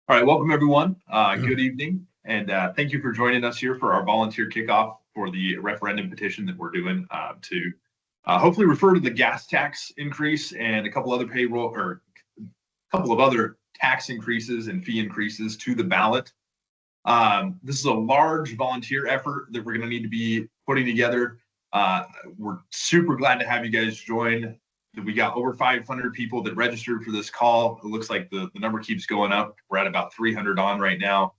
All right, welcome everyone. Good evening, and thank you for joining us here for our volunteer kickoff for the referendum petition that we're doing to hopefully refer to the gas tax increase and a couple other payroll or a couple of other tax increases and fee increases to the ballot. This is a large volunteer effort that we're going to need to be putting together. We're super glad to have you guys join. We got over 500 people that registered for this call. It looks like the number keeps going up. We're at about 300 on right now.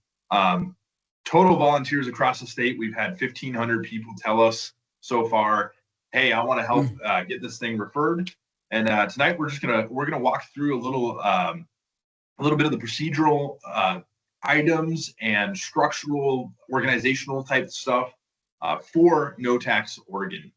Total volunteers across the state, we've had 1,500 people tell us so far, hey, I want to help get this thing referred. And tonight we're gonna walk through a little bit of the procedural items and structural organizational type stuff for No Tax Oregon.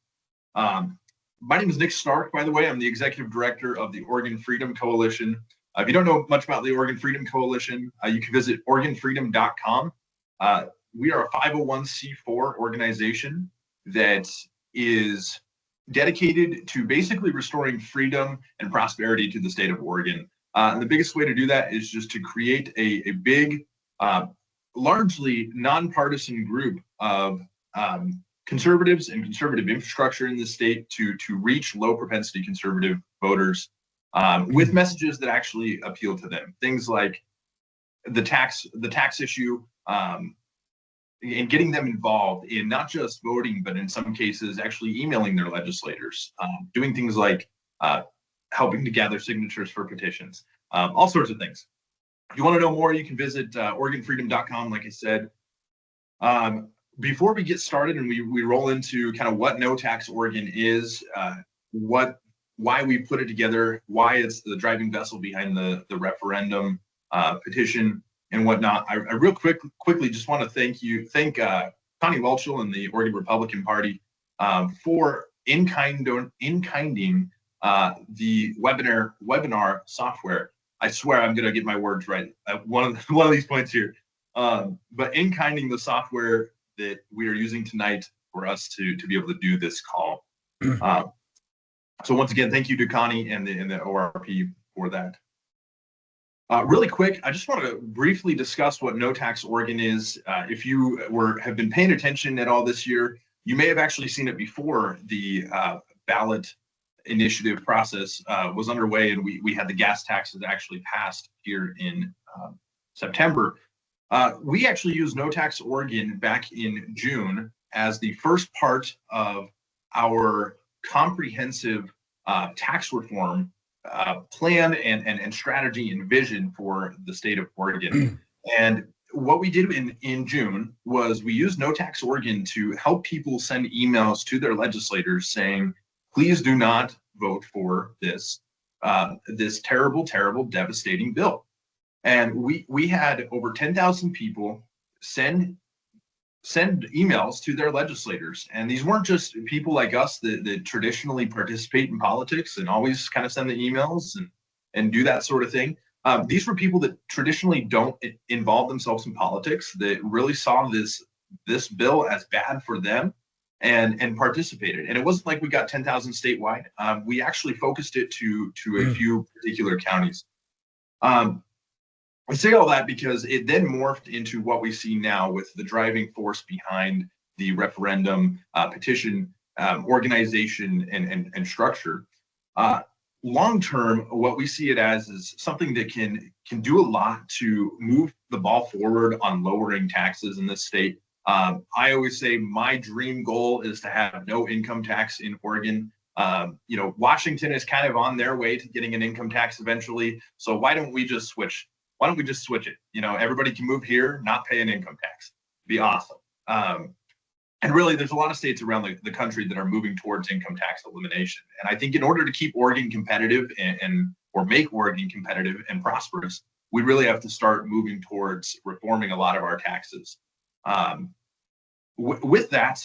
My name is Nick Stark, by the way. I'm the executive director of the Oregon Freedom Coalition. If you don't know much about the Oregon Freedom Coalition, you can visit OregonFreedom.com. We are a 501c4 organization that is dedicated to basically restoring freedom and prosperity to the state of Oregon. And the biggest way to do that is just to create a big, largely nonpartisan group of conservatives and conservative infrastructure in the state to reach low propensity conservative voters with messages that actually appeal to them. Things like the tax issue and getting them involved in not just voting, but in some cases actually emailing their legislators, doing things like helping to gather signatures for petitions, all sorts of things. If you want to know more, you can visit OregonFreedom.com, like I said. Before we get started and we roll into kind of what No Tax Oregon is, why we put it together, why it's the driving vessel behind the referendum petition and whatnot, I real quickly just want to thank Connie Welchel and the Oregon Republican Party for in-kinding the webinar software. I swear I'm going to get my words right at one of these points here, but in-kinding the software that we are using tonight for us to be able to do this call. So once again, thank you to Connie and the ORP for that. Really quick, I just want to briefly discuss what No Tax Oregon is. If you have been paying attention at all this year, you may have actually seen it before the ballot initiative process was underway and we had the gas taxes actually passed here in September. We actually used No Tax Oregon back in June as the first part of our comprehensive tax reform plan and strategy and vision for the state of Oregon. And what we did in June was we used No Tax Oregon to help people send emails to their legislators saying, please do not vote for this terrible, terrible, devastating bill. And we had over 10,000 people send emails to their legislators. And these weren't just people like us that traditionally participate in politics and always kind of send the emails and do that sort of thing. These were people that traditionally don't involve themselves in politics, that really saw this bill as bad for them and participated. And it wasn't like we got 10,000 statewide. We actually focused it to a few particular counties. I say all that because it then morphed into what we see now with the driving force behind the referendum petition organization and structure. Long term, what we see it as is something that can do a lot to move the ball forward on lowering taxes in this state. I always say my dream goal is to have no income tax in Oregon. Washington is kind of on their way to getting an income tax eventually. So why don't we just switch? Why don't we just switch it? Everybody can move here, not pay an income tax. Be awesome. And really, there's a lot of states around the country that are moving towards income tax elimination. And I think in order to keep Oregon competitive or make Oregon competitive and prosperous, we really have to start moving towards reforming a lot of our taxes. With that,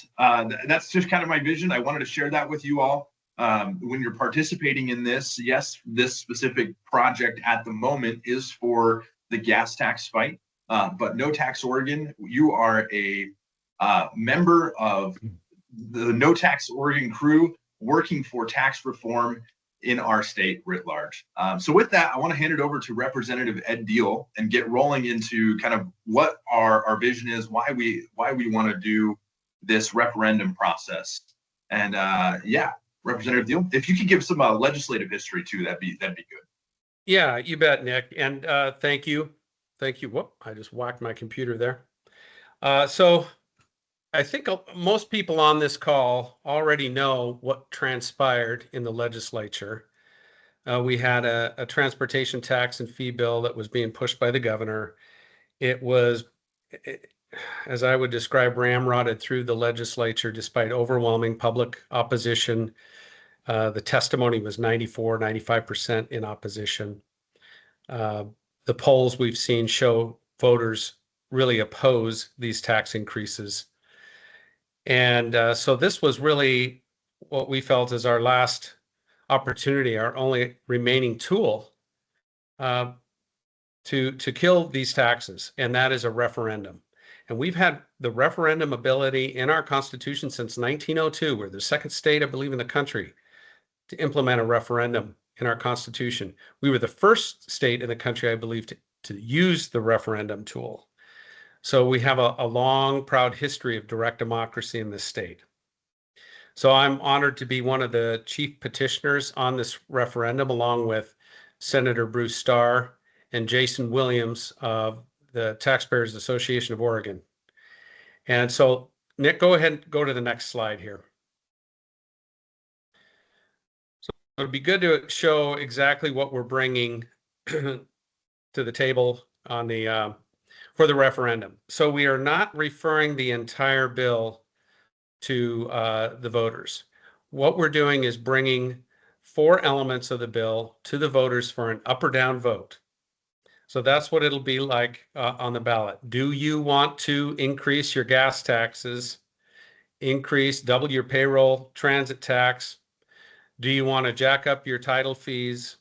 that's just kind of my vision. I wanted to share that with you all. When you're participating in this, yes, this specific project at the moment is for the gas tax fight, but No Tax Oregon, you are a member of the No Tax Oregon crew working for tax reform in our state writ large. So with that, I want to hand it over to Representative Ed Deal and get rolling into kind of what our vision is, why we want to do this referendum process. And yeah, Representative Deal, if you could give some legislative history too, that'd be good. Yeah, you bet, Nick. And thank you. Thank you. Whoop, I just whacked my computer there. So I think most people on this call already know what transpired in the legislature. We had a transportation tax and fee bill that was being pushed by the governor. It was, as I would describe, ramrodded through the legislature despite overwhelming public opposition. The testimony was 95% in opposition. The polls we've seen show voters really oppose these tax increases. And so this was really what we felt is our last opportunity, our only remaining tool to kill these taxes, and that is a referendum. And we've had the referendum ability in our Constitution since 1902. We're the second state, I believe, in the country to implement a referendum in our Constitution. We were the first state in the country, I believe, to use the referendum tool. So we have a long, proud history of direct democracy in this state. So I'm honored to be one of the chief petitioners on this referendum, along with Senator Bruce Starr and Jason Williams of the Taxpayers Association of Oregon. And so, Nick, go ahead and go to the next slide here. So it'd be good to show exactly what we're bringing to the table on the for the referendum. So we are not referring the entire bill to the voters. What we're doing is bringing 4 elements of the bill to the voters for an up or down vote. So that's what it'll be like on the ballot. Do you want to increase your gas taxes, double your payroll transit tax? Do you want to jack up your title fees?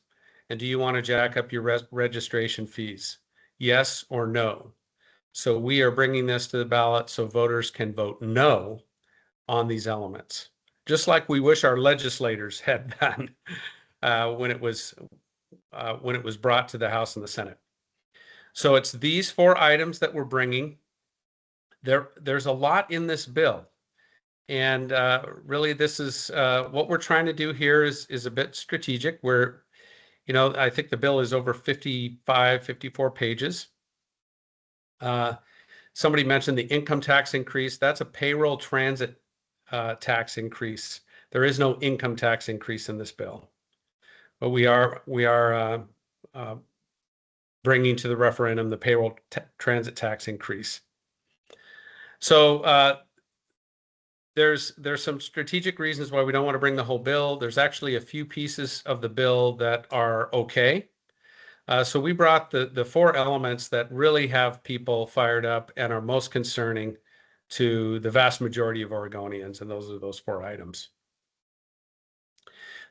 And do you want to jack up your registration fees? Yes or no? So we are bringing this to the ballot so voters can vote no on these elements, just like we wish our legislators had done when it was brought to the House and the Senate. So it's these 4 items that we're bringing. There's a lot in this bill, and really this is what we're trying to do here is a bit strategic. Where, I think the bill is over 54 pages. Somebody mentioned the income tax increase. That's a payroll transit tax increase. There is no income tax increase in this bill, but we are bringing to the referendum the payroll transit tax increase. So there's some strategic reasons why we don't want to bring the whole bill. There's actually a few pieces of the bill that are okay. So we brought the 4 elements that really have people fired up and are most concerning to the vast majority of Oregonians, and those are those 4 items.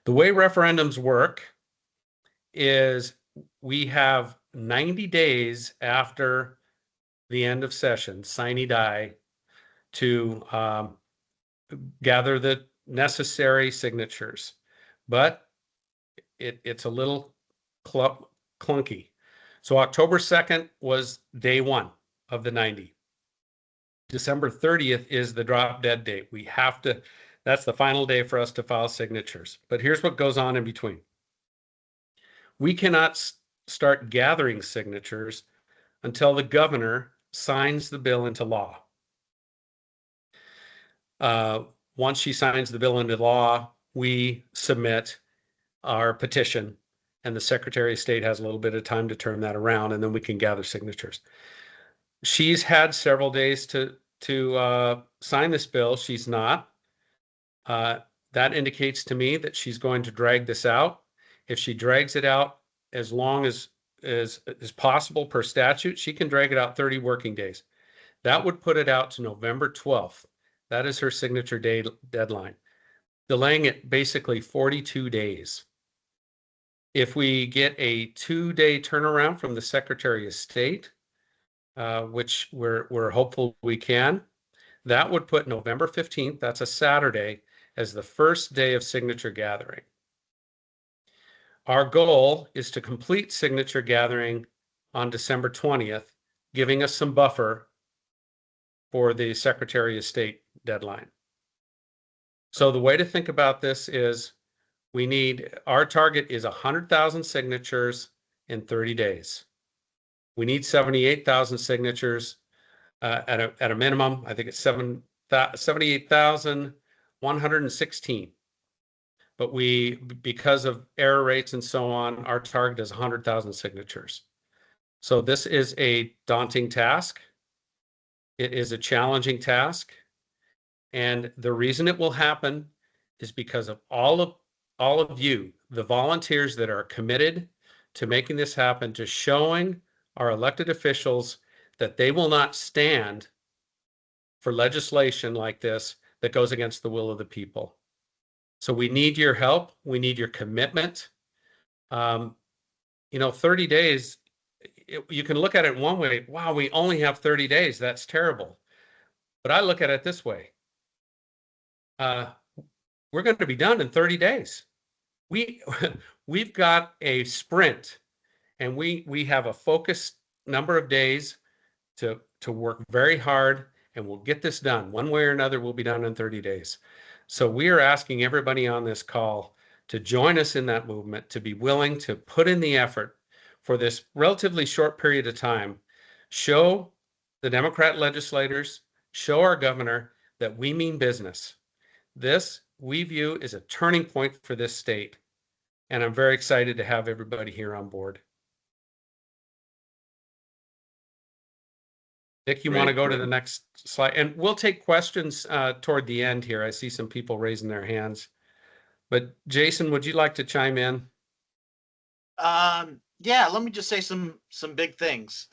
The way referendums work is we have 90 days after the end of session, sine die, to gather the necessary signatures. But it's a little clunky. So October 2nd was day 1 of the 90. December 30th is the drop dead date. We have to, that's the final day for us to file signatures. But here's what goes on in between. We cannot start gathering signatures until the governor signs the bill into law. Once she signs the bill into law, we submit our petition, and the Secretary of State has a little bit of time to turn that around, and then we can gather signatures. She's had several days to sign this bill. She's not. That indicates to me that she's going to drag this out. If she drags it out as long as possible per statute, she can drag it out 30 working days. That would put it out to November 12th. That is her signature deadline, delaying it basically 42 days. If we get a 2-day turnaround from the Secretary of State, which we're hopeful we can, that would put November 15th, that's a Saturday, as the first day of signature gathering. Our goal is to complete signature gathering on December 20th, giving us some buffer for the Secretary of State deadline. So the way to think about this is our target is 100,000 signatures in 30 days. We need 78,000 signatures at a minimum. I think it's 78,116. But because of error rates and so on, our target is 100,000 signatures. So this is a daunting task. It is a challenging task. And the reason it will happen is because of all of you, the volunteers that are committed to making this happen, to showing our elected officials that they will not stand for legislation like this that goes against the will of the people. So we need your help. We need your commitment. 30 days, you can look at it one way. Wow, we only have 30 days. That's terrible. But I look at it this way. We're going to be done in 30 days. We've got a sprint, and we have a focused number of days to work very hard, and we'll get this done. One way or another, we'll be done in 30 days. So we are asking everybody on this call to join us in that movement, to be willing to put in the effort for this relatively short period of time. Show the Democrat legislators, show our governor that we mean business. This, we view, is a turning point for this state. And I'm very excited to have everybody here on board. Nick, you want to go to the next slide? And we'll take questions toward the end here. I see some people raising their hands. But Jason, would you like to chime in? Yeah, let me just say some big things.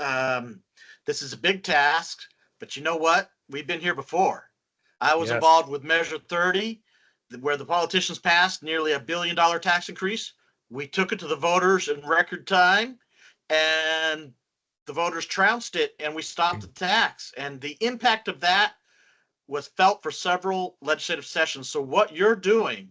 This is a big task, but you know what? We've been here before. I was involved with Measure 30, where the politicians passed nearly $1 billion tax increase. We took it to the voters in record time, and the voters trounced it, and we stopped the tax. And the impact of that was felt for several legislative sessions. So what you're doing,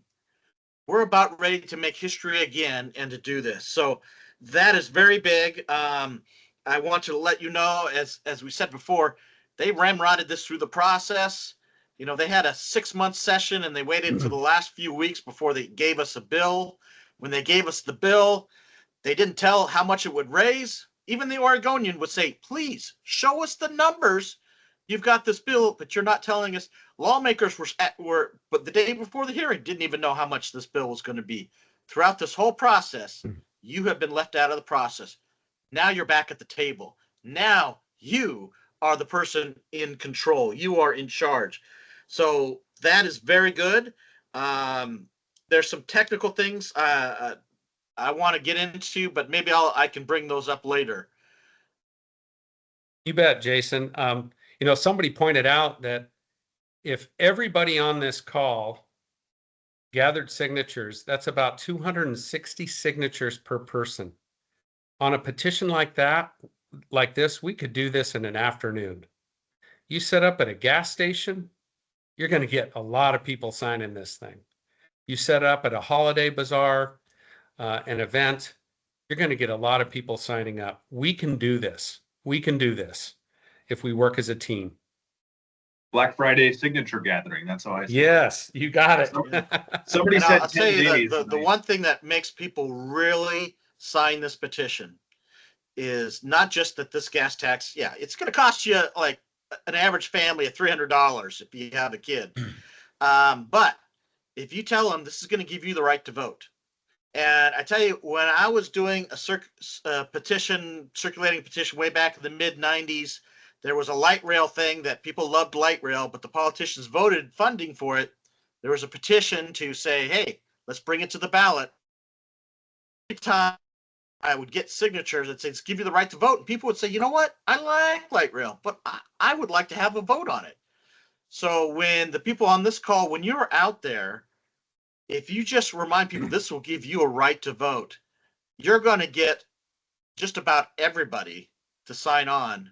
we're about ready to make history again and to do this. So that is very big. I want to let you know, as we said before, they ramrodded this through the process. You know, they had a 6-month session, and they waited for the last few weeks before they gave us a bill. When they gave us the bill, they didn't tell how much it would raise. Even the Oregonian would say, please show us the numbers. You've got this bill, but you're not telling us. Lawmakers but the day before the hearing, didn't even know how much this bill was going to be. Throughout this whole process, you have been left out of the process. Now you're back at the table. Now you are the person in control. You are in charge. So that is very good. There's some technical things I want to get into, but maybe I can bring those up later. You bet, Jason. Somebody pointed out that if everybody on this call gathered signatures, that's about 260 signatures per person. On a petition like this, we could do this in an afternoon. You set up at a gas station, you're going to get a lot of people signing this thing. You set up at a holiday bazaar, an event, you're going to get a lot of people signing up. We can do this. We can do this if we work as a team. Black Friday signature gathering. That's how I say Yes, you got it. Somebody said I'll tell you 10 days. the one thing that makes people really sign this petition is not just that this gas tax, it's going to cost you like an average family of $300 if you have a kid. But if you tell them this is going to give you the right to vote. And I tell you, when I was doing a circulating petition way back in the mid-90s, there was a light rail thing that people loved light rail, but the politicians voted funding for it. There was a petition to say, hey, let's bring it to the ballot. Every time I would get signatures that says, give you the right to vote. And people would say, you know what? I like light rail, but I would like to have a vote on it. So when the people on this call, when you're out there, if you just remind people this will give you a right to vote, you're going to get just about everybody to sign on,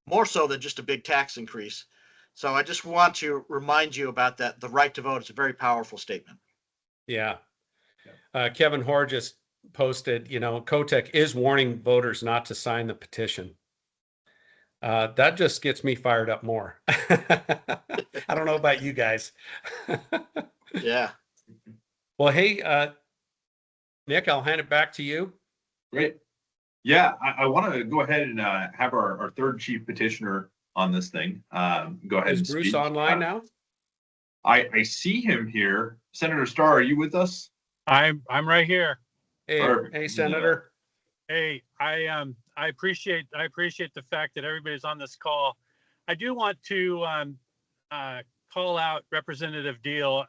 more so than just a big tax increase. So I just want to remind you about that. The right to vote is a very powerful statement. Yeah. Kevin Hoare just posted, Kotek is warning voters not to sign the petition. That just gets me fired up more. I don't know about you guys. Yeah. Well, hey, Nick, I'll hand it back to you. Great. Yeah, I want to go ahead and have our third chief petitioner on this thing. Go ahead Is and Bruce speak. online now? I see him here. Senator Starr, are you with us? I'm right here. Hey, Perfect. hey, Senator. Hey, I appreciate the fact that everybody's on this call. I do want to call out Representative Deal.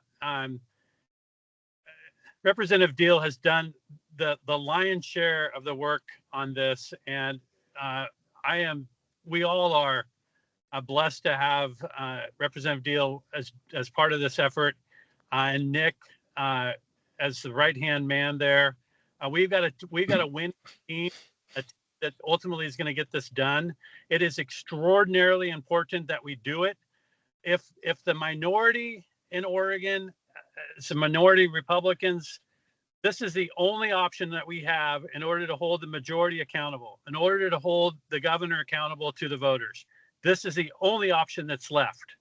Representative Deal has done the lion's share of the work on this, and we all are blessed to have Representative Deal as part of this effort, and Nick as the right-hand man there. We've got a win team that ultimately is going to get this done. It is extraordinarily important that we do it. If the minority in Oregon, some minority Republicans, this is the only option that we have in order to hold the majority accountable, in order to hold the governor accountable to the voters. This is the only option that's left.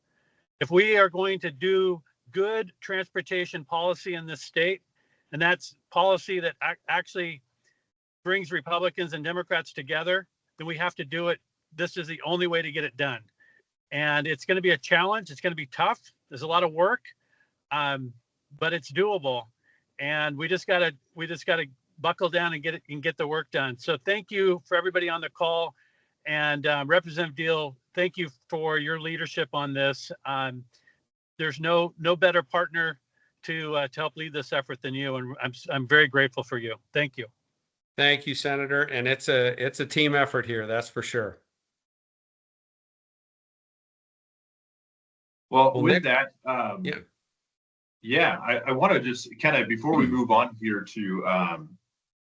If we are going to do good transportation policy in this state, and that's policy that actually brings Republicans and Democrats together, then we have to do it. This is the only way to get it done. And it's going to be a challenge. It's going to be tough. There's a lot of work, but it's doable. And we just gotta buckle down and get the work done. So thank you for everybody on the call, and Representative Deal, thank you for your leadership on this. There's no better partner to help lead this effort than you, and I'm very grateful for you. Thank you. Thank you, Senator. And it's a team effort here, that's for sure. Well, with Nick, that, I want to just kind of, before we move on here to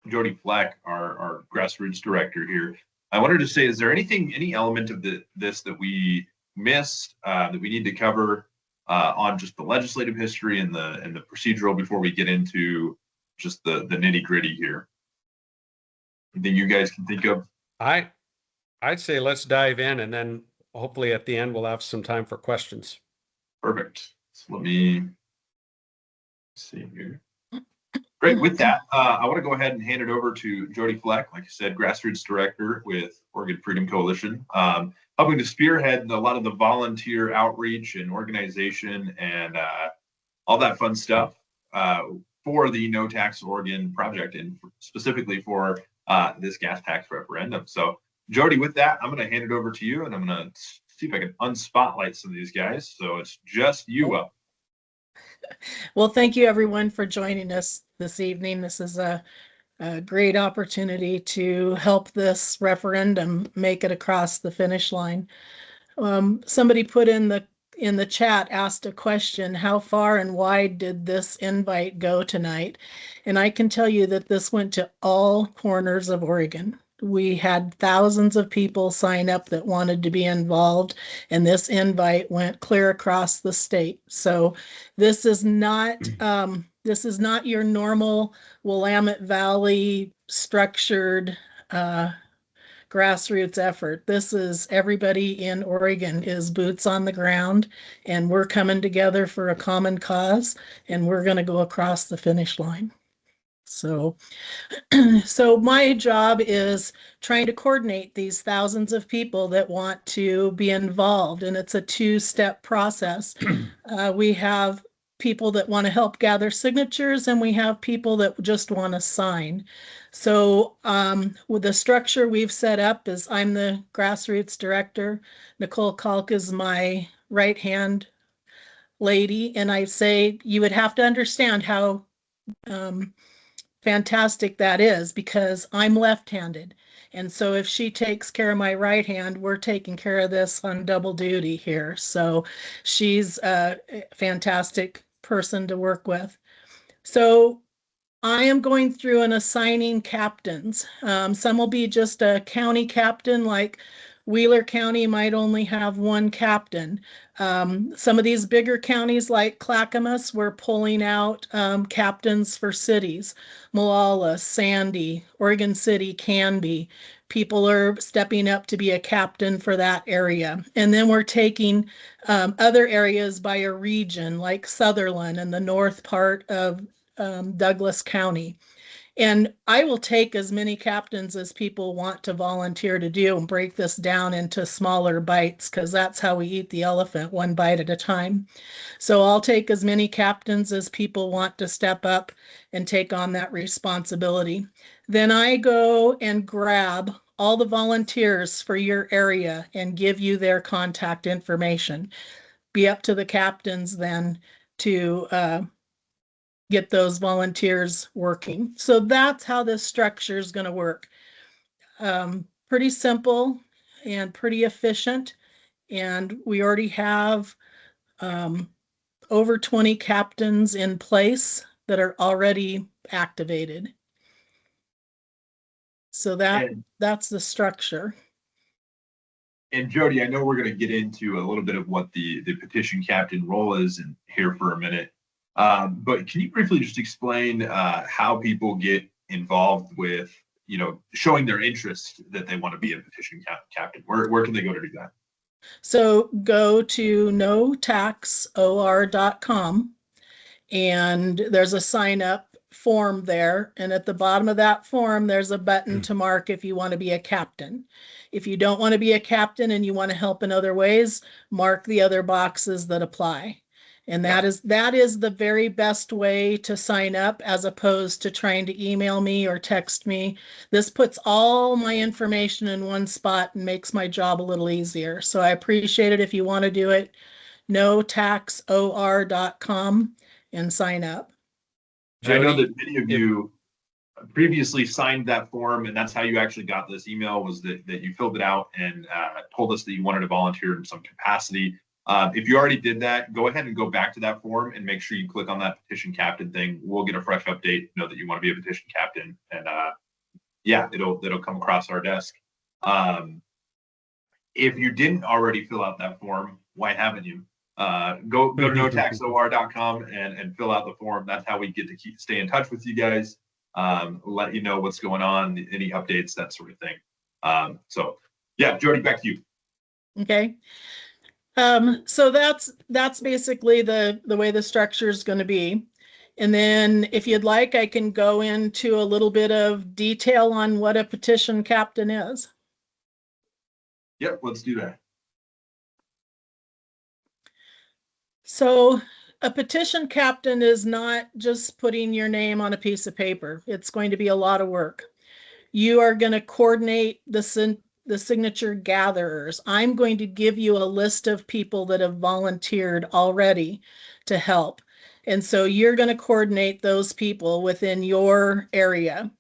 Jody Fleck, our grassroots director here, I wanted to say, is there any element of this that we missed that we need to cover on just the legislative history and the procedural before we get into just the nitty gritty here? Anything you guys can think of? I'd say let's dive in, and then hopefully at the end we'll have some time for questions. Perfect. So let me see here. Great. With that, I want to go ahead and hand it over to Jody Fleck, like I said, grassroots director with Oregon Freedom Coalition, helping to spearhead a lot of the volunteer outreach and organization and all that fun stuff for the No Tax Oregon project, and specifically for this gas tax referendum. So, Jody, with that, I'm going to hand it over to you, and I'm going to see if I can unspotlight some of these guys. So it's just you up. Well, thank you everyone for joining us this evening. This is a great opportunity to help this referendum make it across the finish line. Somebody put in the chat, asked a question, how far and wide did this invite go tonight? And I can tell you that this went to all corners of Oregon. We had thousands of people sign up that wanted to be involved, and this invite went clear across the state. So this is not your normal Willamette Valley structured grassroots effort. This is everybody in Oregon is boots on the ground, and we're coming together for a common cause, and we're going to go across the finish line. So my job is trying to coordinate these thousands of people that want to be involved, and it's a two-step process. We have people that want to help gather signatures, and we have people that just want to sign. So with the structure we've set up is I'm the grassroots director. Nicole Kalk is my right-hand lady, and I say you would have to understand how fantastic that is, because I'm left-handed. And so if she takes care of my right hand, we're taking care of this on double duty here. So she's a fantastic person to work with. So I am going through and assigning captains. Some will be just a county captain, like Wheeler County might only have one captain. Some of these bigger counties like Clackamas, we're pulling out captains for cities. Molalla, Sandy, Oregon City, Canby. People are stepping up to be a captain for that area. And then we're taking other areas by a region like Sutherland and the north part of Douglas County. And I will take as many captains as people want to volunteer to do and break this down into smaller bites, because that's how we eat the elephant, one bite at a time. So I'll take as many captains as people want to step up and take on that responsibility. Then I go and grab all the volunteers for your area and give you their contact information. Be up to the captains then to get those volunteers working. So that's how this structure is going to work. Pretty simple and pretty efficient. And we already have over 20 captains in place that are already activated. So that's the structure. And Jody, I know we're going to get into a little bit of what the petition captain role is in here for a minute. But can you briefly just explain how people get involved with, showing their interest that they want to be a petition captain? Where can they go to do that? So go to notaxor.com and there's a sign up form there. And at the bottom of that form, there's a button to mark if you want to be a captain. If you don't want to be a captain and you want to help in other ways, mark the other boxes that apply. And that is the very best way to sign up, as opposed to trying to email me or text me. This puts all my information in one spot and makes my job a little easier. So I appreciate it if you want to do it. notaxor.com and sign up. I know that many of you previously signed that form, and that's how you actually got this email, was that you filled it out and told us that you wanted to volunteer in some capacity. If you already did that, go ahead and go back to that form and make sure you click on that petition captain thing. We'll get a fresh update, know that you want to be a petition captain, and it'll come across our desk. If you didn't already fill out that form, why haven't you? Go to notaxor.com and fill out the form. That's how we get to stay in touch with you guys, let you know what's going on, any updates, that sort of thing. Jody, back to you. Okay. So that's basically the way the structure is going to be. And then if you'd like, I can go into a little bit of detail on what a petition captain is. Yep, let's do that. So a petition captain is not just putting your name on a piece of paper. It's going to be a lot of work. You are going to coordinate the signature gatherers. I'm going to give you a list of people that have volunteered already to help. And so you're going to coordinate those people within your area.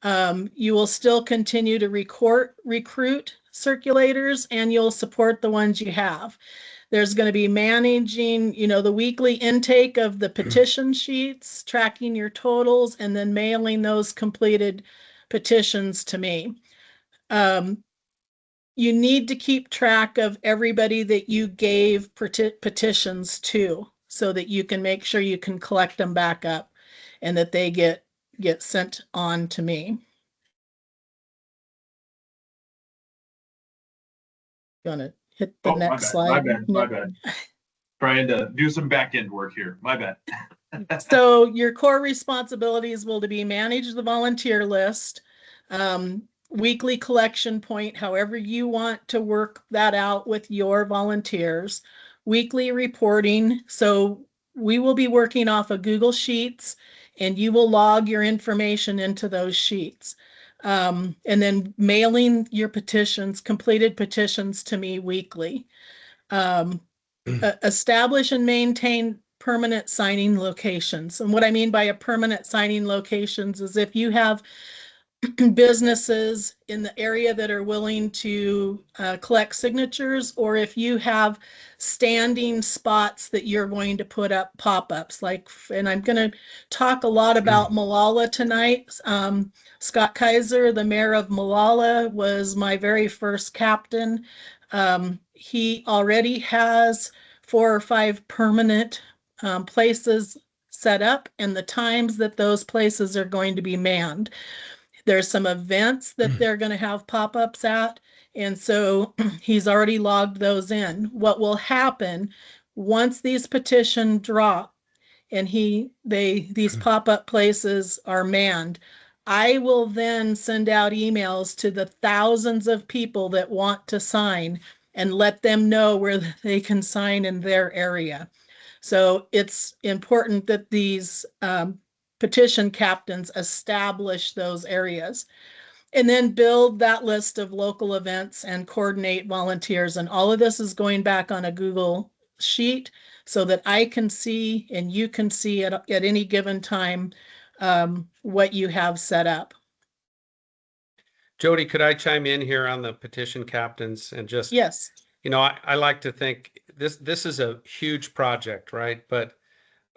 You will still continue to recruit circulators, and you'll support the ones you have. There's going to be managing, the weekly intake of the petition sheets, tracking your totals, and then mailing those completed petitions to me. You need to keep track of everybody that you gave petitions to, so that you can make sure you can collect them back up and that they get sent on to me. Gonna hit the next slide. My bad. Trying to do some back end work here. My bad. So your core responsibilities will be manage the volunteer list, weekly collection point, however you want to work that out with your volunteers, weekly reporting. So we will be working off of Google Sheets, and you will log your information into those sheets. And then mailing your completed petitions to me weekly. Establish and maintain permanent signing locations. And what I mean by a permanent signing locations is if you have businesses in the area that are willing to collect signatures, or if you have standing spots that you're going to put up pop-ups. Like, and I'm going to talk a lot about Molalla tonight. Scott Kaiser, the mayor of Molalla, was my very first captain. He already has 4 or 5 permanent places set up, and the times that those places are going to be manned. There's some events that they're going to have pop-ups at, and so he's already logged those in. What will happen once these petitions drop and these pop-up places are manned, I will then send out emails to the thousands of people that want to sign and let them know where they can sign in their area. So it's important that these petition captains establish those areas and then build that list of local events and coordinate volunteers. And all of this is going back on a Google sheet so that I can see and you can see at any given time what you have set up. Jody, could I chime in here on the petition captains and just, yes, I like to think this is a huge project, right? But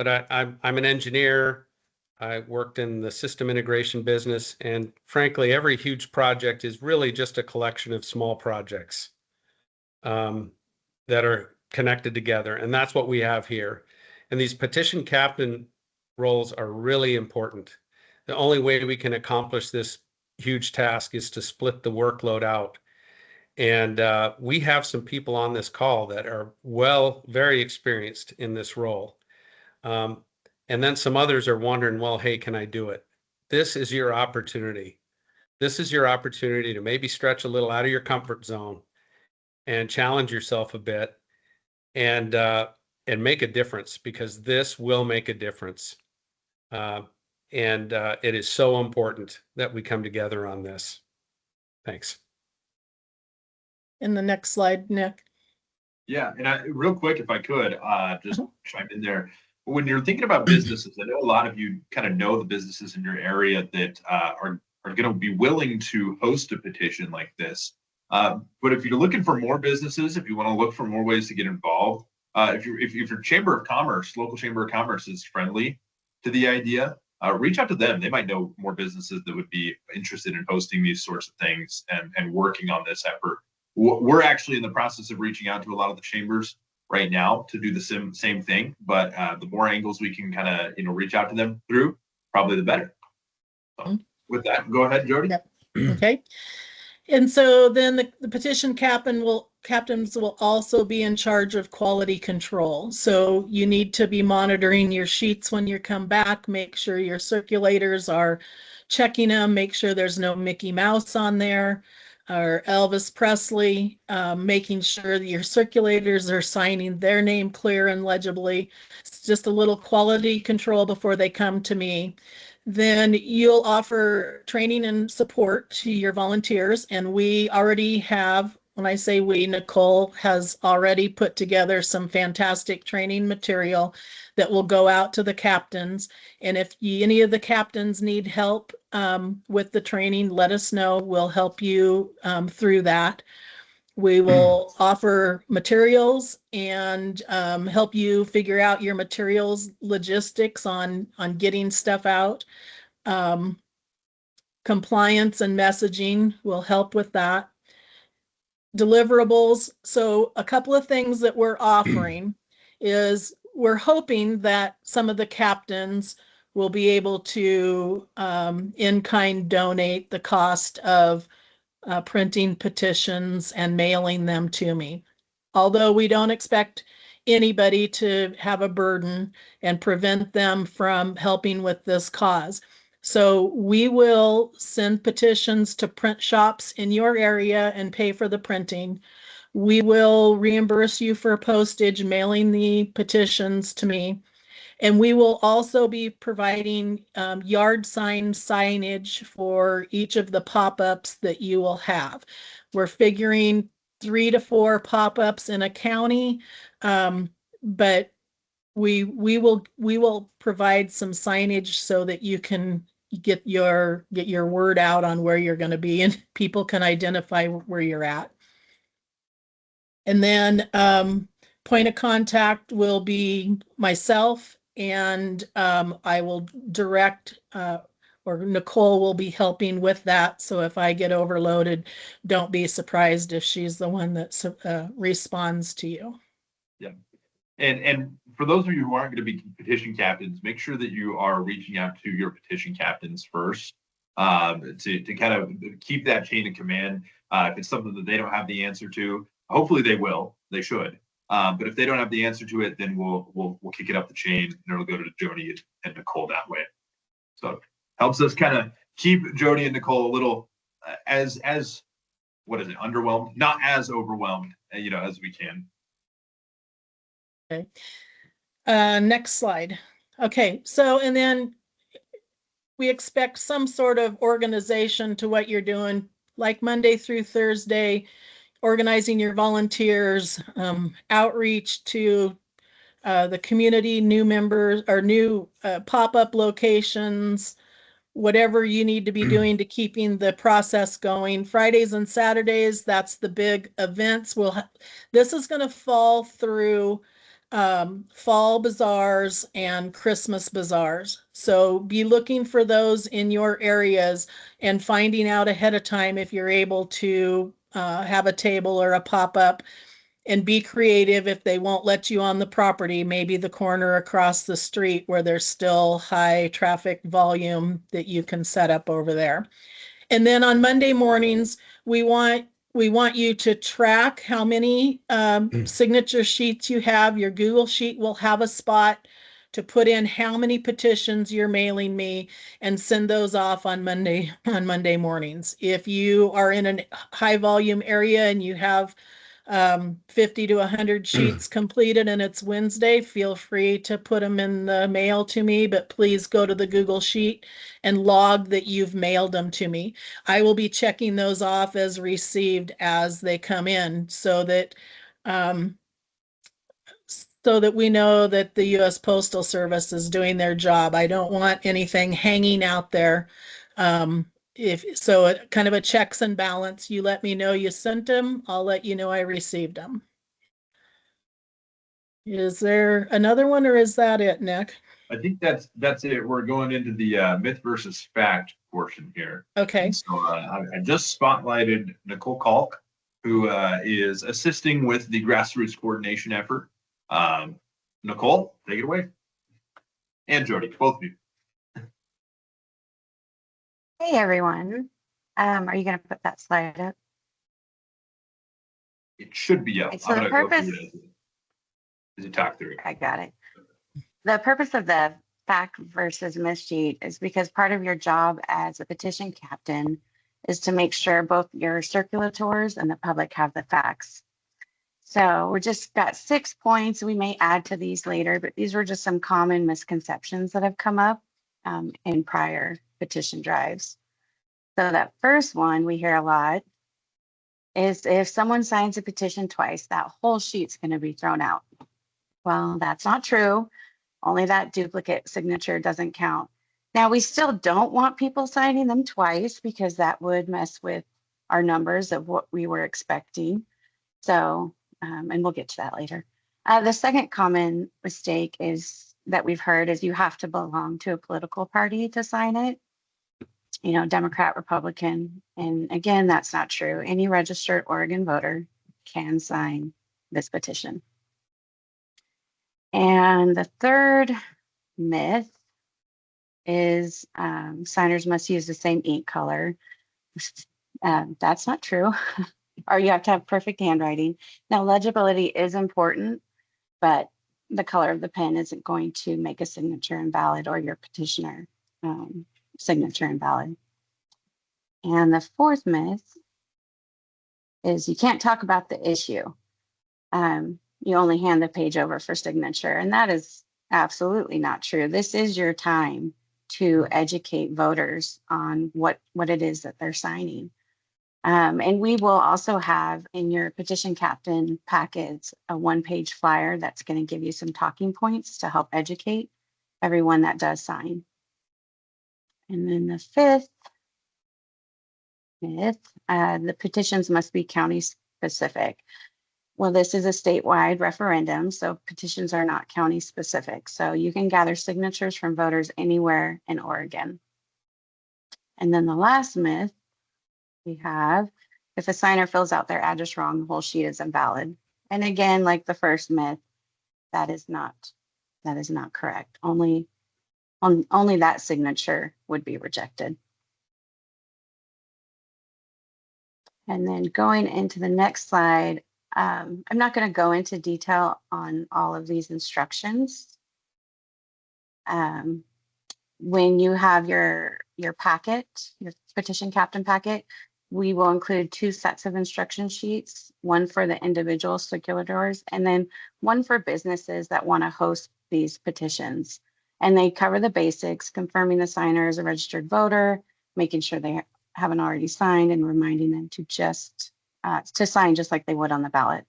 I'm an engineer. I worked in the system integration business, and frankly, every huge project is really just a collection of small projects that are connected together, and that's what we have here. And these petition captain roles are really important. The only way we can accomplish this huge task is to split the workload out. And we have some people on this call that are very experienced in this role. And then some others are wondering, well, hey, can I do it? This is your opportunity. This is your opportunity to maybe stretch a little out of your comfort zone and challenge yourself a bit and make a difference, because this will make a difference. It is so important that we come together on this. Thanks. In the next slide, Nick. Yeah, and real quick, if I could, just chime in there. When you're thinking about businesses, I know a lot of you kind of know the businesses in your area that are going to be willing to host a petition like this. But if you're looking for more businesses, if you want to look for more ways to get involved, if your Chamber of Commerce, local Chamber of Commerce is friendly to the idea, reach out to them. They might know more businesses that would be interested in hosting these sorts of things and working on this effort. We're actually in the process of reaching out to a lot of the chambers right now to do the same thing, but the more angles we can kind of reach out to them through, probably the better. So with that, go ahead, Jody. Yep. Okay. And so then the petition captains will also be in charge of quality control. So you need to be monitoring your sheets when you come back, make sure your circulators are checking them, make sure there's no Mickey Mouse on there or Elvis Presley, making sure that your circulators are signing their name clear and legibly. It's just a little quality control before they come to me. Then you'll offer training and support to your volunteers. And we already have, when I say we, Nicole has already put together some fantastic training material that will go out to the captains. And if any of the captains need help with the training, let us know. We'll help you through that. We will offer materials and help you figure out your materials logistics on getting stuff out. Compliance and messaging will help with that. Deliverables. So a couple of things that we're offering is we're hoping that some of the captains will be able to in-kind donate the cost of printing petitions and mailing them to me. Although we don't expect anybody to have a burden and prevent them from helping with this cause. So we will send petitions to print shops in your area and pay for the printing. We will reimburse you for postage, mailing the petitions to me. And we will also be providing yard sign signage for each of the pop-ups that you will have. We're figuring 3 to 4 pop-ups in a county, but we will provide some signage so that you can get your word out on where you're going to be, and people can identify where you're at. And then point of contact will be myself, and I will direct, or Nicole will be helping with that. So if I get overloaded, don't be surprised if she's the one that responds to you. Yeah. And for those of you who aren't going to be petition captains, make sure that you are reaching out to your petition captains first, to kind of keep that chain of command. If it's something that they don't have the answer to, hopefully they will. They should. But if they don't have the answer to it, then we'll kick it up the chain, and it'll go to Jody and Nicole that way. So helps us kind of keep Jody and Nicole a little as what is it, underwhelmed, not as overwhelmed, as we can. Okay. Next slide. Okay, so and then we expect some sort of organization to what you're doing, like Monday through Thursday, organizing your volunteers, outreach to the community, new members or new pop-up locations, whatever you need to be doing to keeping the process going. Fridays and Saturdays, that's the big events. This is going to fall through fall bazaars and Christmas bazaars. So be looking for those in your areas and finding out ahead of time if you're able to have a table or a pop-up, and be creative. If they won't let you on the property, maybe the corner across the street where there's still high traffic volume that you can set up over there. And then on Monday mornings, we want you to track how many signature sheets you have. Your Google Sheet will have a spot to put in how many petitions you're mailing me, and send those off on Monday mornings. If you are in a high volume area and you have 50 to 100 sheets completed and it's Wednesday, feel free to put them in the mail to me, but please go to the Google Sheet and log that you've mailed them to me. I will be checking those off as received as they come in, so that we know that the U.S. Postal Service is doing their job. I don't want anything hanging out there. It kind of a checks and balance. You let me know you sent them, I'll let you know I received them. Is there another one, or is that it, Nick? I think that's it. We're going into the myth versus fact portion here. Okay. And so I just spotlighted Nicole Kalk, who is assisting with the grassroots coordination effort. Nicole, take it away. And Jody, both of you. Hey everyone. Are you going to put that slide up? It should be up. So the purpose, as you talk through it. I got it. The purpose of the fact versus myth sheet is because part of your job as a petition captain is to make sure both your circulators and the public have the facts. So we just got 6 points. We may add to these later, but these were just some common misconceptions that have come up in prior petition drives. So that first one we hear a lot is, if someone signs a petition twice, that whole sheet's going to be thrown out. Well, that's not true. Only that duplicate signature doesn't count. Now, we still don't want people signing them twice, because that would mess with our numbers of what we were expecting. So, and we'll get to that later. The second common mistake is that we've heard is you have to belong to a political party to sign it. Democrat, Republican. And again, that's not true. Any registered Oregon voter can sign this petition. And the third myth is signers must use the same ink color. That's not true. Or you have to have perfect handwriting. Now, legibility is important, but the color of the pen isn't going to make a signature invalid, or your petitioner signature invalid. And the fourth myth is you can't talk about the issue. You only hand the page over for signature, and that is absolutely not true. This is your time to educate voters on what it is that they're signing. And we will also have in your petition captain packets a one-page flyer that's going to give you some talking points to help educate everyone that does sign. And then the fifth, the petitions must be county specific. Well, this is a statewide referendum, so petitions are not county specific. So you can gather signatures from voters anywhere in Oregon. And then the last myth we have, if a signer fills out their address wrong, the whole sheet is invalid. And again, like the first myth, that is not correct. Only that signature would be rejected. And then going into the next slide, I'm not going to go into detail on all of these instructions. When you have your packet, your petition captain packet, we will include 2 sets of instruction sheets, one for the individual circulators and then one for businesses that want to host these petitions. And they cover the basics, confirming the signer is a registered voter, making sure they haven't already signed, and reminding them to to sign just like they would on the ballot.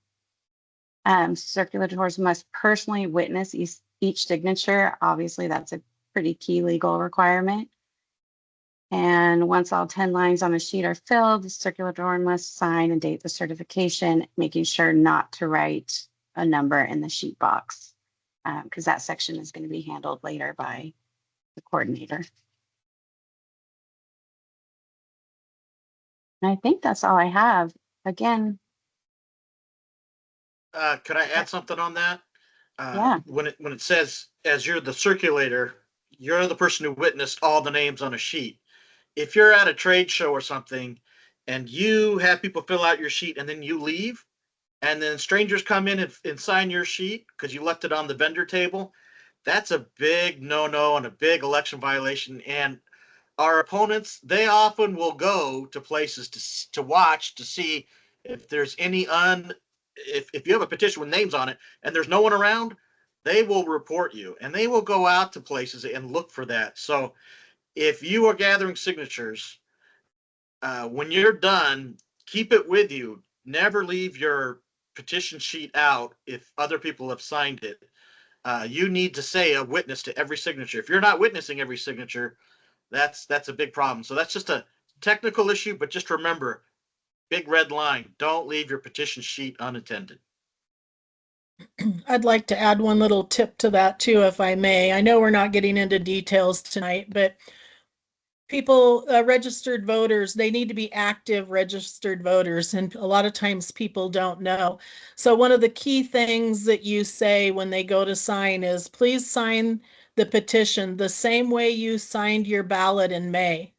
Circulators must personally witness each signature. Obviously, that's a pretty key legal requirement. And once all 10 lines on a sheet are filled, the circulator must sign and date the certification, making sure not to write a number in the sheet box, because that section is going to be handled later by the coordinator. And I think that's all I have. Again. Could I add something on that? Yeah. When it says, as you're the circulator, you're the person who witnessed all the names on a sheet. If you're at a trade show or something and you have people fill out your sheet and then you leave, and then strangers come in and sign your sheet because you left it on the vendor table, that's a big no-no and a big election violation. And our opponents, they often will go to places to watch to see if there's any if you have a petition with names on it and there's no one around, they will report you and they will go out to places and look for that. So if you are gathering signatures, when you're done, keep it with you. Never leave your petition sheet out if other people have signed it. You need to say a witness to every signature. If you're not witnessing every signature, that's a big problem. So that's just a technical issue, but just remember, big red line, don't leave your petition sheet unattended. I'd like to add one little tip to that too, if I may. I know we're not getting into details tonight, but people, registered voters, they need to be active registered voters. And a lot of times people don't know. So one of the key things that you say when they go to sign is, please sign the petition the same way you signed your ballot in May.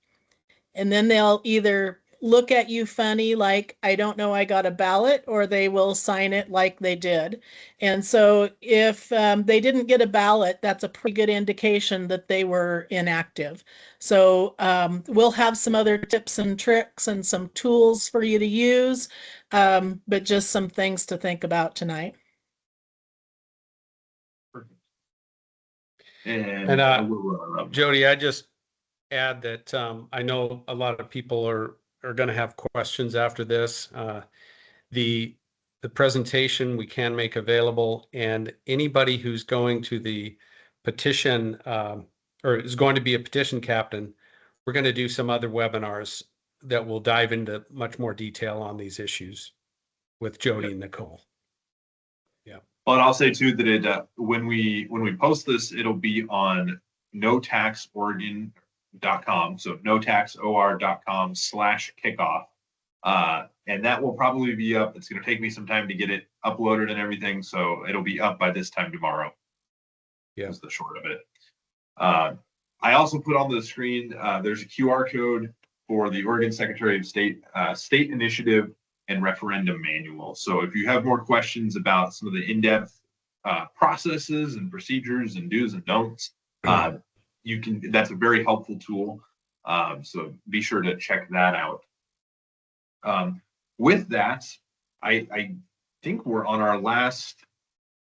And then they'll either look at you funny, like, I don't know I got a ballot, or they will sign it like they did. And so if they didn't get a ballot, that's a pretty good indication that they were inactive. So we'll have some other tips and tricks and some tools for you to use, but just some things to think about tonight. And Jody, I just add that I know a lot of people are going to have questions after this. The presentation we can make available, and anybody who's going to the petition or is going to be a petition captain, we're going to do some other webinars that will dive into much more detail on these issues with Jody and Nicole. Yeah. Well, and I'll say too that when we post this, it'll be on notaxoregon.com. So notaxor.com/kickoff. And that will probably be up. It's going to take me some time to get it uploaded and everything. So it'll be up by this time tomorrow. Yeah. Is the short of it. I also put on the screen, there's a QR code for the Oregon Secretary of State State Initiative and Referendum Manual. So if you have more questions about some of the in-depth processes and procedures and do's and don'ts, that's a very helpful tool. So be sure to check that out. With that, I think we're on our last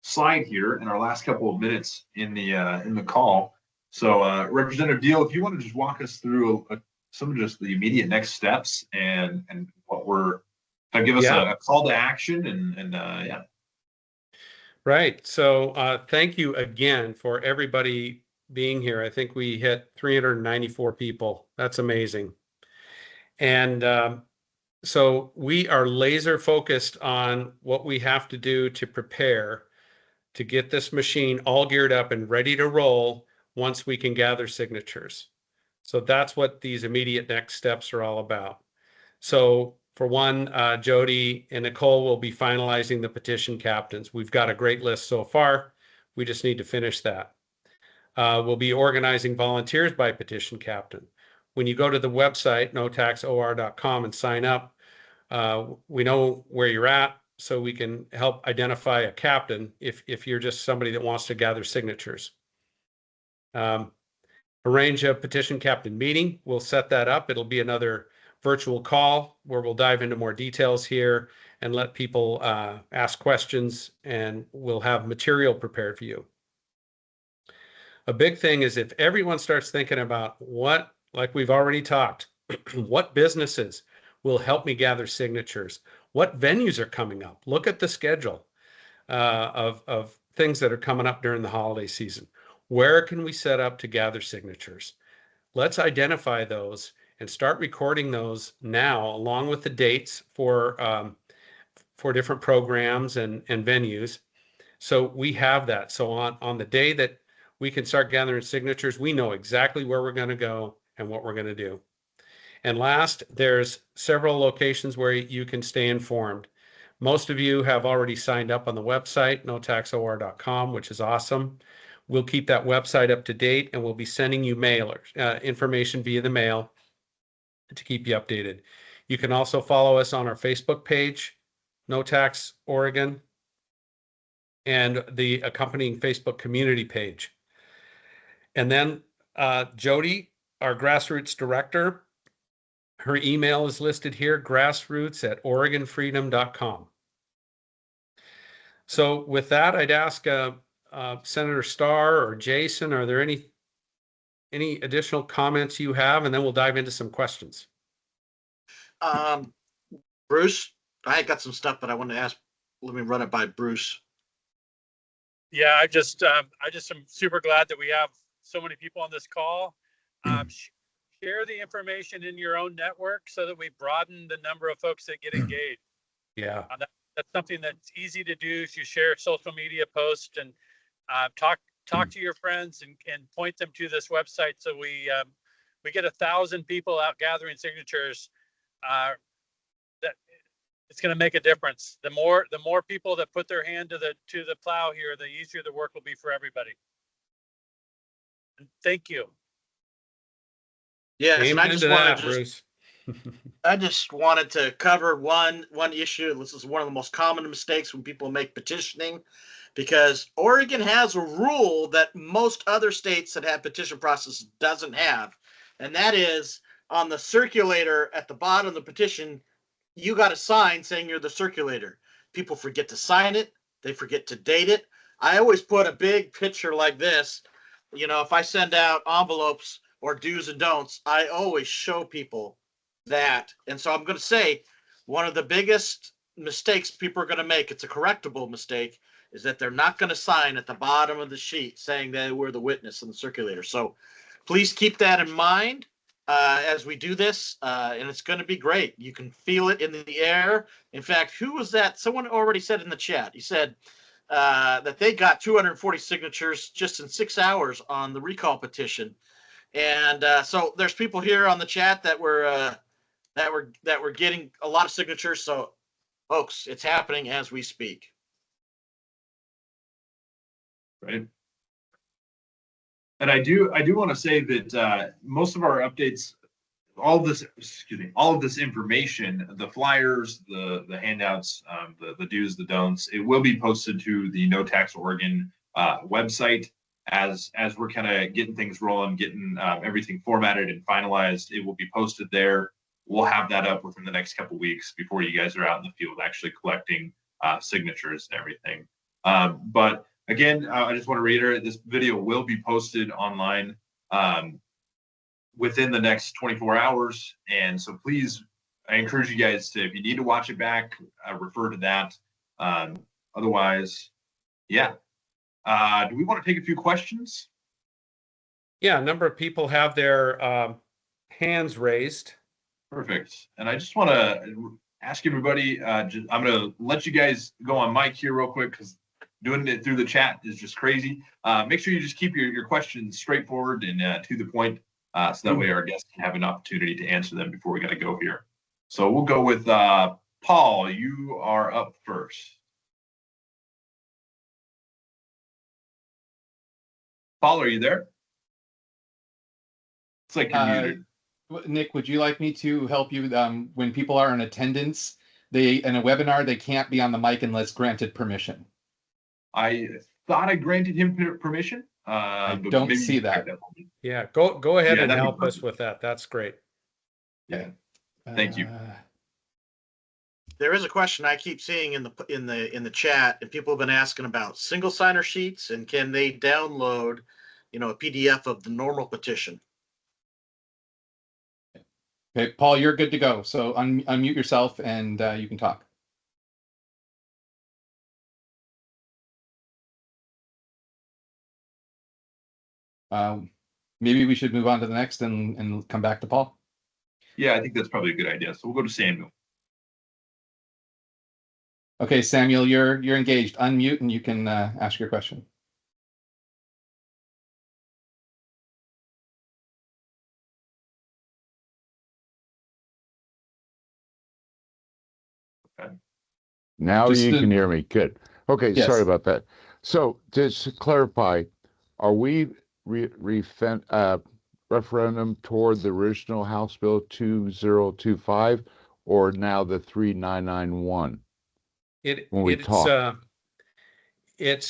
slide here in our last couple of minutes in the call. So Representative Deal, if you want to just walk us through some of just the immediate next steps and what we're give us a call to action and yeah. Right. So thank you again for everybody being here. I think we hit 394 people. That's amazing. And so we are laser focused on what we have to do to prepare to get this machine all geared up and ready to roll once we can gather signatures. So that's what these immediate next steps are all about. So for one, Jody and Nicole will be finalizing the petition captains. We've got a great list so far. We just need to finish that. We'll be organizing volunteers by petition captain. When you go to the website, notaxor.com, and sign up, we know where you're at, so we can help identify a captain if you're just somebody that wants to gather signatures. Arrange a petition captain meeting. We'll set that up. It'll be another virtual call where we'll dive into more details here and let people ask questions, and we'll have material prepared for you. A big thing is if everyone starts thinking about what, like we've already talked, what businesses will help me gather signatures, what venues are coming up. Look at the schedule of things that are coming up during the holiday season. Where can we set up to gather signatures? Let's identify those and start recording those now, along with the dates for different programs and venues. So we have that. So on the day that we can start gathering signatures, we know exactly where we're going to go and what we're going to do. And last, there's several locations where you can stay informed. Most of you have already signed up on the website, notaxor.com, which is awesome. We'll keep that website up to date, and we'll be sending you mailers, information via the mail to keep you updated. You can also follow us on our Facebook page, No Tax Oregon, and the accompanying Facebook community page. And then Jody, our grassroots director, her email is listed here, grassroots@oregonfreedom.com. So with that, I'd ask Senator Starr or Jason, are there any additional comments you have? And then we'll dive into some questions. Bruce, I got some stuff, but I want to ask, let me run it by Bruce. Yeah, I just am super glad that we have so many people on this call. Share the information in your own network so that we broaden the number of folks that get engaged. Yeah, that's something that's easy to do. You share social media posts and talk to your friends and point them to this website so we get 1,000 people out gathering signatures. That it's going to make a difference. The more people that put their hand to the plow here, the easier the work will be for everybody. And thank you. Yes, and I just wanted to cover one issue. This is one of the most common mistakes when people make petitioning, because Oregon has a rule that most other states that have petition process doesn't have, and that is on the circulator at the bottom of the petition, you got a sign saying you're the circulator. People forget to sign it. They forget to date it. I always put a big picture like this. You know, if I send out envelopes or do's and don'ts, I always show people that. And so I'm going to say one of the biggest mistakes people are going to make, it's a correctable mistake, is that they're not going to sign at the bottom of the sheet saying they were the witness in the circulator. So please keep that in mind as we do this, and it's going to be great. You can feel it in the air. In fact, who was that? Someone already said in the chat. He said that they got 240 signatures just in 6 hours on the recall petition. And so there's people here on the chat that were getting a lot of signatures. So, folks, it's happening as we speak. Right. And I do want to say that most of our updates, all of this information, the flyers, the handouts, the do's, the don'ts, it will be posted to the No Tax Oregon website. As we're kind of getting things rolling, getting everything formatted and finalized, it will be posted there. We'll have that up within the next couple of weeks before you guys are out in the field actually collecting signatures and everything. But again, I just want to reiterate, this video will be posted online within the next 24 hours. And so please, I encourage you guys to, if you need to watch it back, refer to that. Otherwise, yeah. Do we want to take a few questions? Yeah, a number of people have their hands raised. Perfect. And I just want to ask everybody, I'm going to let you guys go on mic here real quick because doing it through the chat is just crazy. Make sure you just keep your questions straightforward and to the point so that way our guests can have an opportunity to answer them before we got to go here. So we'll go with Paul. You are up first. Paul, are you there? It's like you're muted. Nick, would you like me to help you when people are in attendance? In a webinar, they can't be on the mic unless granted permission. I thought I granted him permission. I but don't maybe see you that. check for me. Yeah, go ahead Yeah, and that'd be help us perfect. with that. That's great. Yeah. Thank you. There is a question I keep seeing in the chat, and people have been asking about single signer sheets and can they download, a PDF of the normal petition? Okay, Paul, you're good to go. So unmute yourself and you can talk. Maybe we should move on to the next and come back to Paul. Yeah, I think that's probably a good idea. So we'll go to Samuel. Okay, Samuel, you're engaged. Unmute and you can ask your question. Now Just you can hear me. Good. Okay, Yes. sorry about that. So just to clarify, are we referendum toward the original House Bill 2025 or now the 3991? It's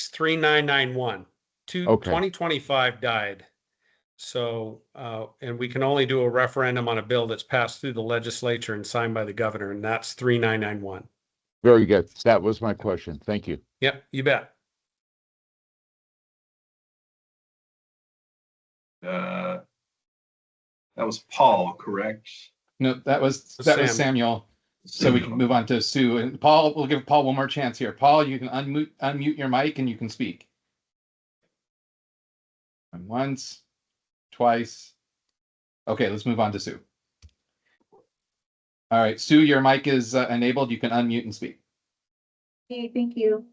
3991. Okay. 2025 died. So, and we can only do a referendum on a bill that's passed through the legislature and signed by the governor, and that's 3991. Very good. That was my question. Thank you. Yep, you bet. That was Paul, correct? No, that was Samuel. So we can move on to Sue and Paul. We'll give Paul one more chance here. Paul, you can unmute your mic and you can speak. And once, twice. Okay, let's move on to Sue. All right, Sue, your mic is enabled. You can unmute and speak. Hey, thank you.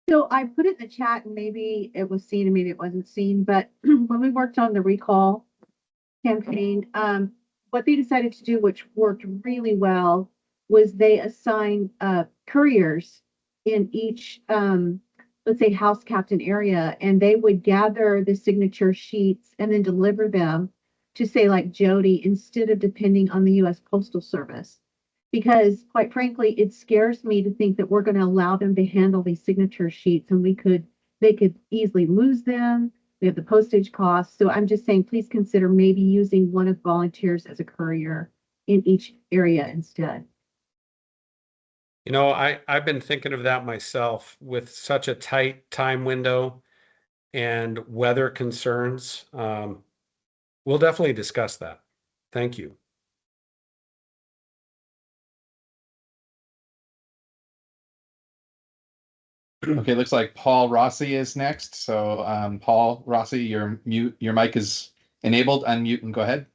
So I put it in the chat and maybe it was seen and maybe it wasn't seen, but when we worked on the recall campaign, what they decided to do, which worked really well, was they assigned couriers in each, let's say, house captain area, and they would gather the signature sheets and then deliver them to, say, like Jody, instead of depending on the U.S. Postal Service. Because quite frankly, it scares me to think that we're going to allow them to handle these signature sheets and they could easily lose them. We have the postage costs. So I'm just saying, please consider maybe using one of the volunteers as a courier in each area instead. I've been thinking of that myself with such a tight time window and weather concerns. We'll definitely discuss that. Thank you. Okay, looks like Paul Rossi is next. So Paul Rossi, your mic is enabled. Unmute and go ahead.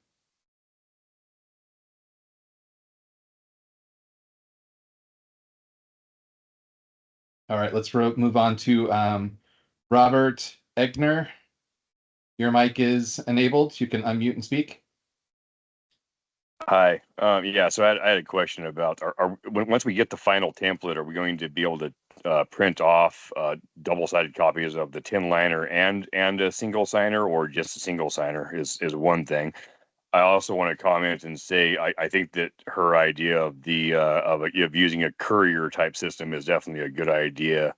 All right, let's move on to Robert Egner. Your mic is enabled. You can unmute and speak. Hi. Yeah, so I had a question about once we get the final template, are we going to be able to print off double-sided copies of the 10-liner and a single signer, or just a single signer is one thing. I also want to comment and say I think that her idea of of using a courier type system is definitely a good idea.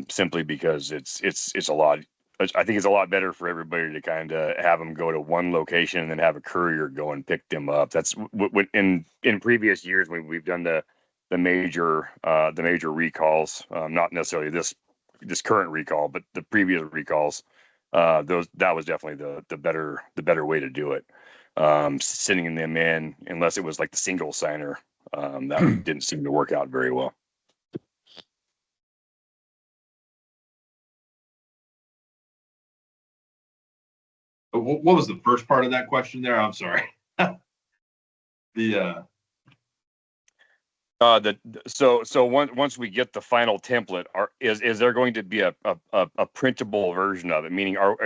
Simply because it's a lot. I think it's a lot better for everybody to kind of have them go to one location and then have a courier go and pick them up. That's what in previous years when we've done the major recalls, not necessarily this current recall, but the previous recalls. That was definitely the better way to do it. Sending them in, unless it was like the single signer, that didn't seem to work out very well. What was the first part of that question there? I'm sorry. The once we get the final template, is there going to be a printable version of it? Meaning, are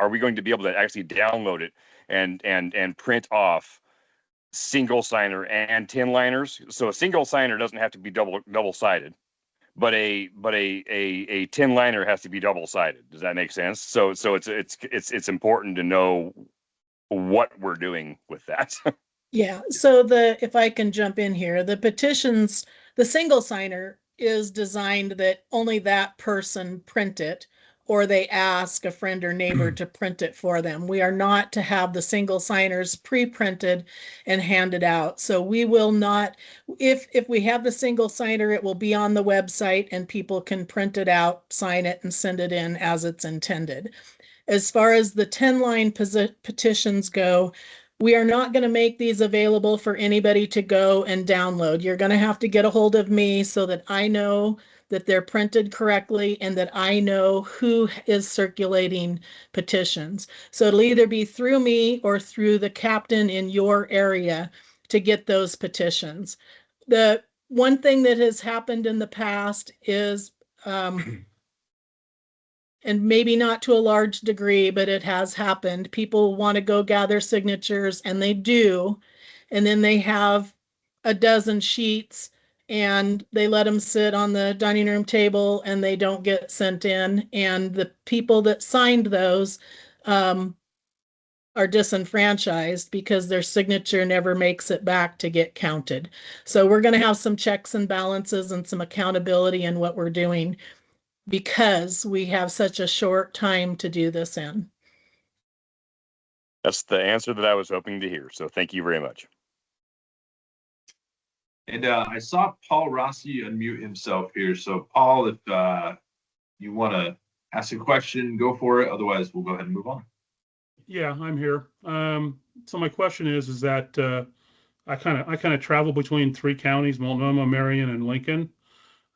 we going to be able to actually download it and print off single signer and 10 liners? So a single signer doesn't have to be double sided, but a 10 liner has to be double sided. Does that make sense? So it's important to know what we're doing with that. Yeah, so if I can jump in here, the petitions, the single signer is designed that only that person print it, or they ask a friend or neighbor to print it for them. We are not to have the single signers pre-printed and handed out. So we will not, if we have the single signer, it will be on the website and people can print it out, sign it, and send it in as it's intended. As far as the 10-line petitions go, we are not going to make these available for anybody to go and download. You're going to have to get a hold of me so that I know that they're printed correctly and that I know who is circulating petitions. So it'll either be through me or through the captain in your area to get those petitions. The one thing that has happened in the past is and maybe not to a large degree, but it has happened. People want to go gather signatures, and they do. And then they have a dozen sheets and they let them sit on the dining room table and they don't get sent in. And the people that signed those are disenfranchised because their signature never makes it back to get counted. So we're going to have some checks and balances and some accountability in what we're doing, because we have such a short time to do this in. That's the answer that I was hoping to hear. So thank you very much. And I saw Paul Rossi unmute himself here. So Paul, if you want to ask a question, go for it. Otherwise, we'll go ahead and move on. Yeah, I'm here. So my question is that I kind of travel between three counties: Multnomah, Marion, and Lincoln.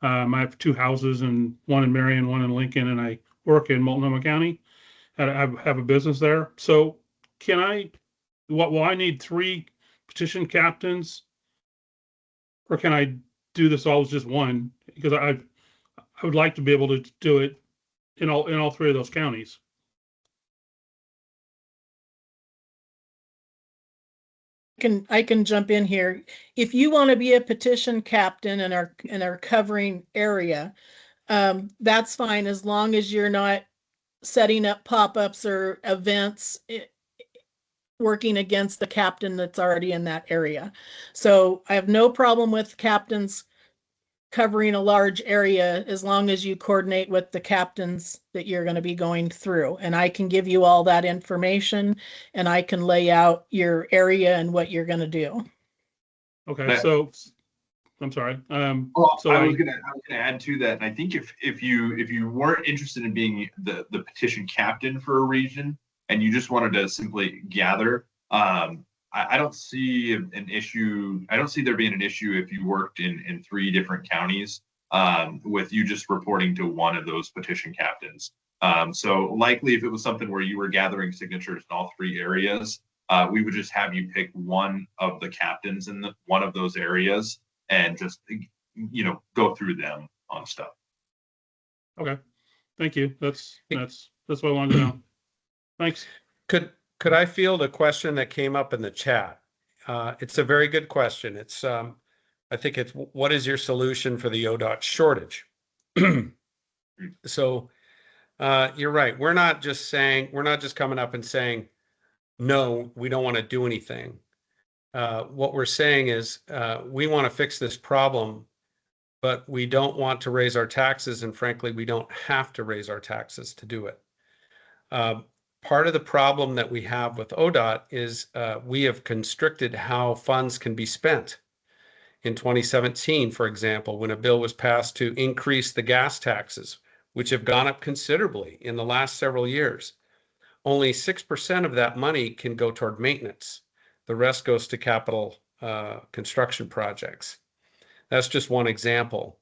I have two houses, and one in Marion, one in Lincoln, and I work in Multnomah County. I have a business there. So will I need three petition captains, or can I do this all as just one? Because I would like to be able to do it in all three of those counties. I can jump in here. If you want to be a petition captain in our covering area, that's fine, as long as you're not setting up pop-ups or events working against the captain that's already in that area. So I have no problem with captains covering a large area as long as you coordinate with the captains that you're going to be going through. And I can give you all that information and I can lay out your area and what you're going to do. Okay, so I'm sorry. So I was gonna add to that. And I think if you weren't interested in being the petition captain for a region and you just wanted to simply gather, I don't see an issue. I don't see there being an issue if you worked in three different counties with you just reporting to one of those petition captains. So likely if it was something where you were gathering signatures in all three areas, we would just have you pick one of the captains in one of those areas and just, go through them on stuff. Okay, thank you. That's what I wanted to know. Thanks. Could I field a question that came up in the chat? It's a very good question. It's I think it's, what is your solution for the ODOT shortage? So you're right. We're not just coming up and saying, no, we don't want to do anything. What we're saying is we want to fix this problem, but we don't want to raise our taxes. And frankly, we don't have to raise our taxes to do it. Part of the problem that we have with ODOT is we have constricted how funds can be spent. In 2017, for example, when a bill was passed to increase the gas taxes, which have gone up considerably in the last several years, only 6% of that money can go toward maintenance. The rest goes to capital construction projects. That's just one example.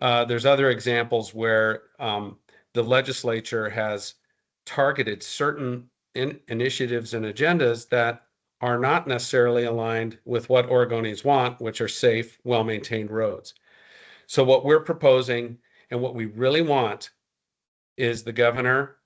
There's other examples where the legislature has targeted certain initiatives and agendas that are not necessarily aligned with what Oregonians want, which are safe, well-maintained roads. So what we're proposing and what we really want is the governor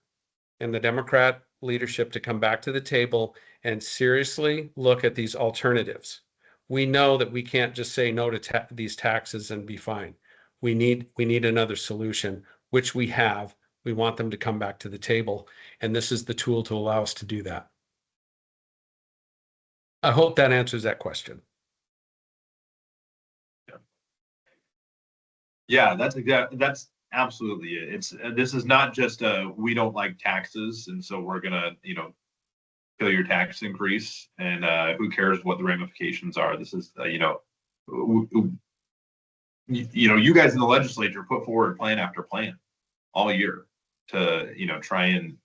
and the Democrat leadership to come back to the table and seriously look at these alternatives. We know that we can't just say no to these taxes and be fine. We need another solution, which we have. We want them to come back to the table, and this is the tool to allow us to do that. I hope that answers that question. Yeah, that's absolutely it. This is not just we don't like taxes, and so we're gonna, kill your tax increase, and who cares what the ramifications are. This is, you guys in the legislature put forward plan after plan all year to, try and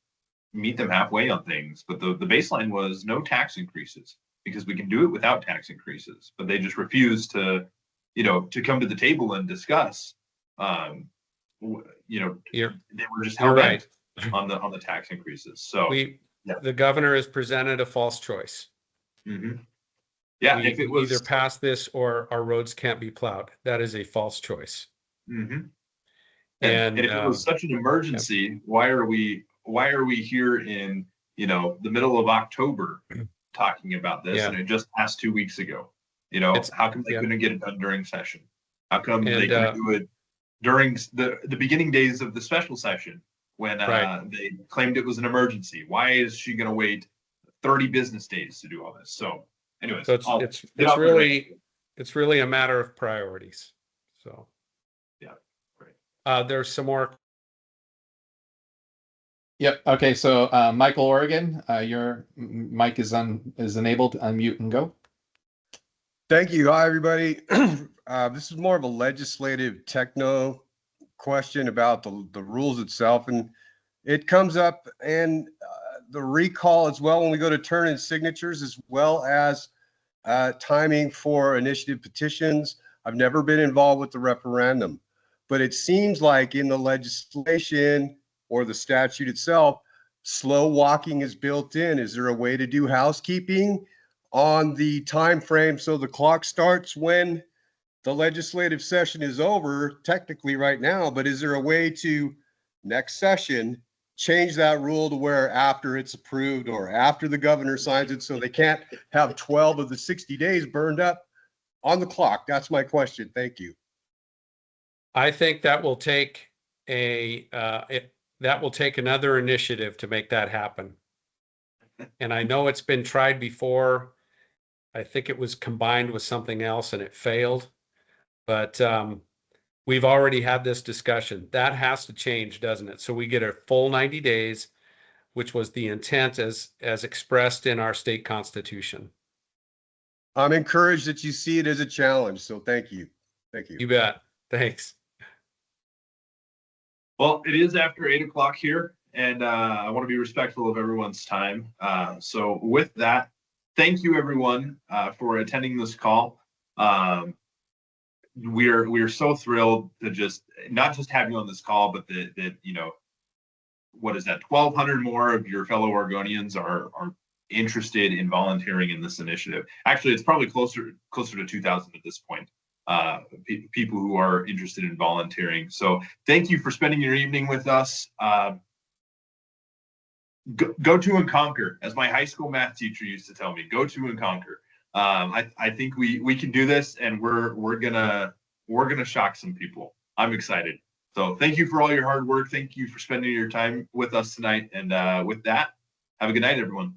meet them halfway on things. But the baseline was no tax increases, because we can do it without tax increases. But they just refused to, to come to the table and discuss. They were just held right on the tax increases. So the governor has presented a false choice. Mm-hmm. Yeah, if it was either pass this or our roads can't be plowed, that is a false choice. Mm-hmm. And if it was such an emergency, why are we here in the middle of October talking about this? And it just passed 2 weeks ago. How come they couldn't get it done during session? How come they couldn't do it during the beginning days of the special session when they claimed it was an emergency? Why is she going to wait 30 business days to do all this? So anyways, it's really a matter of priorities. So yeah, great. There's some more. Yep. Okay. So Michael, Oregon, your mic is enabled. Unmute and go. Thank you. Hi, everybody. This is more of a legislative techno question about the rules itself, and it comes up and the recall as well when we go to turn in signatures, as well as timing for initiative petitions. I've never been involved with the referendum, but it seems like in the legislation or the statute itself, slow walking is built in. Is there a way to do housekeeping on the time frame so the clock starts when the legislative session is over, technically right now, but is there a way to next session change that rule to where after it's approved or after the governor signs it, so they can't have 12 of the 60 days burned up on the clock? That's my question. Thank you. I think that will take another initiative to make that happen. And I know it's been tried before. I think it was combined with something else and it failed. But we've already had this discussion. That has to change, doesn't it? So we get a full 90 days, which was the intent as expressed in our state constitution. I'm encouraged that you see it as a challenge. So thank you. Thank you. You bet. Thanks. Well, it is after 8 o'clock here, and I want to be respectful of everyone's time. So with that, thank you everyone for attending this call. We're so thrilled to just not just have you on this call, but that what is that, 1,200 more of your fellow Oregonians are interested in volunteering in this initiative. Actually, it's probably closer to 2,000 at this point. People who are interested in volunteering. So thank you for spending your evening with us. Go to and conquer, as my high school math teacher used to tell me. Go to and conquer. I think we can do this, and we're gonna shock some people. I'm excited. So thank you for all your hard work. Thank you for spending your time with us tonight. And with that, have a good night, everyone.